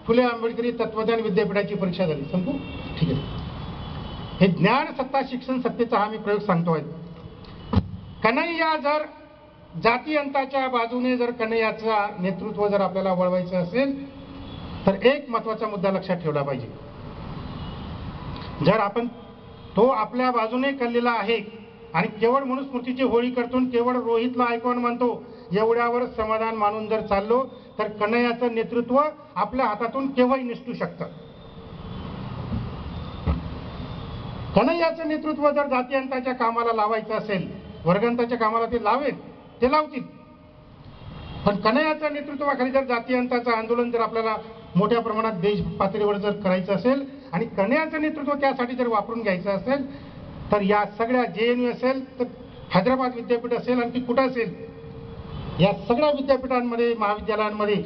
फुले आंबेडकरी तत्वज्ञान विद्यापीठाची परीक्षा झाली. संपू? ठीक आहे. हे ज्ञान सत्ता शिक्षण सत्तेचा हा मी प्रयोग सांगतोय. कन्हैया जर जाती अंताच्या बाजूने जर कन्हैयाचा नेतृत्व जर आपल्याला वळवायचं असेल तर एक महत्वाचा मुद्दा लक्षात ठेवला पाहिजे. जर आपण तो आपल्या बाजूने कळलेला आहे आणि केवळ मनुस्मृतीची होळी करतो, केवळ रोहितला आयकॉन मानतो, एवढ्यावर समाधान मानून जर चाललो तर कन्हैयाचं नेतृत्व आपल्या हातातून केव्हाही निसटू शकतं. कन्हैयाचं नेतृत्व जर जातीअंताच्या कामाला लावायचं असेल, वर्गांताच्या कामाला ते लावेल, ते लावतील. पण कन्हैयाच्या नेतृत्वाखाली जर जातीअंताचं आंदोलन जर आपल्याला मोठ्या प्रमाणात देश पातळीवर जर करायचं असेल आणि कन्हैयाचं नेतृत्व त्यासाठी जर वापरून घ्यायचं असेल तर या सगळ्या JNU असेल तर हैदराबाद विद्यापीठ असेल आणि ती कुठं असेल, या सगळ्या विद्यापीठांमध्ये महाविद्यालयांमध्ये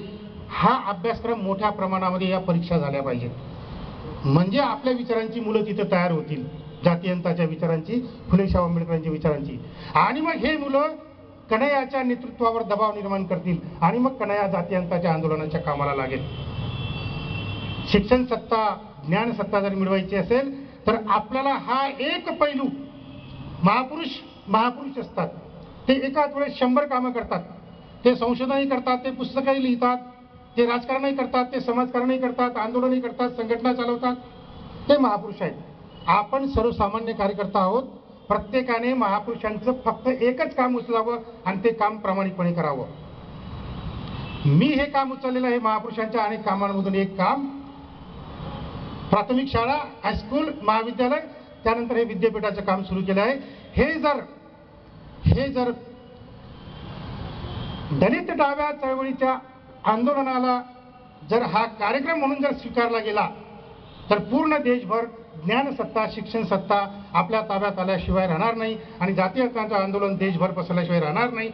हा अभ्यासक्रम मोठ्या प्रमाणामध्ये या परीक्षा झाल्या पाहिजेत. म्हणजे आपल्या विचारांची मुलं तिथे तयार होतील, जातीअंताच्या विचारांची, फुले शाहू आंबेडकरांच्या विचारांची. आणि मग हे मुलं कन्हैयाच्या नेतृत्वावर दबाव निर्माण करतील आणि मग कन्हैया जातीअंताच्या आंदोलनाच्या कामाला लागेल. शिक्षण सत्ता ज्ञान सत्ता जर मिळवायची असेल तर आपल्याला हा एक पैलू, महापुरुष असतात, ते एकाच वेळेस 100 कामं करतात. ते संशोधनही करतात, ते पुस्तकही लिहितात, ते राजकारणही करतात, ते समाजकारणही करतात, आंदोलनही करतात, संघटना चालवतात. ते महापुरुष आहेत. आपण सर्वसामान्य कार्यकर्ता आहोत. प्रत्येकाने महापुरुषांचं फक्त एकच काम उचलावं आणि ते काम प्रामाणिकपणे करावं. मी हे काम उचललेलं आहे महापुरुषांच्या अनेक कामांमधून एक काम, प्राथमिक शाळा, हायस्कूल, महाविद्यालय, त्यानंतर हे विद्यापीठाचं काम सुरू केलं आहे. हे जर दलित डाव्या चळवळीच्या आंदोलनाला जर हा कार्यक्रम म्हणून जर स्वीकारला गेला तर पूर्ण देशभर ज्ञानसत्ता शिक्षण सत्ता आपल्या ताब्यात आल्याशिवाय राहणार नाही आणि जातीअंताचं आंदोलन देशभर पसरल्याशिवाय राहणार नाही.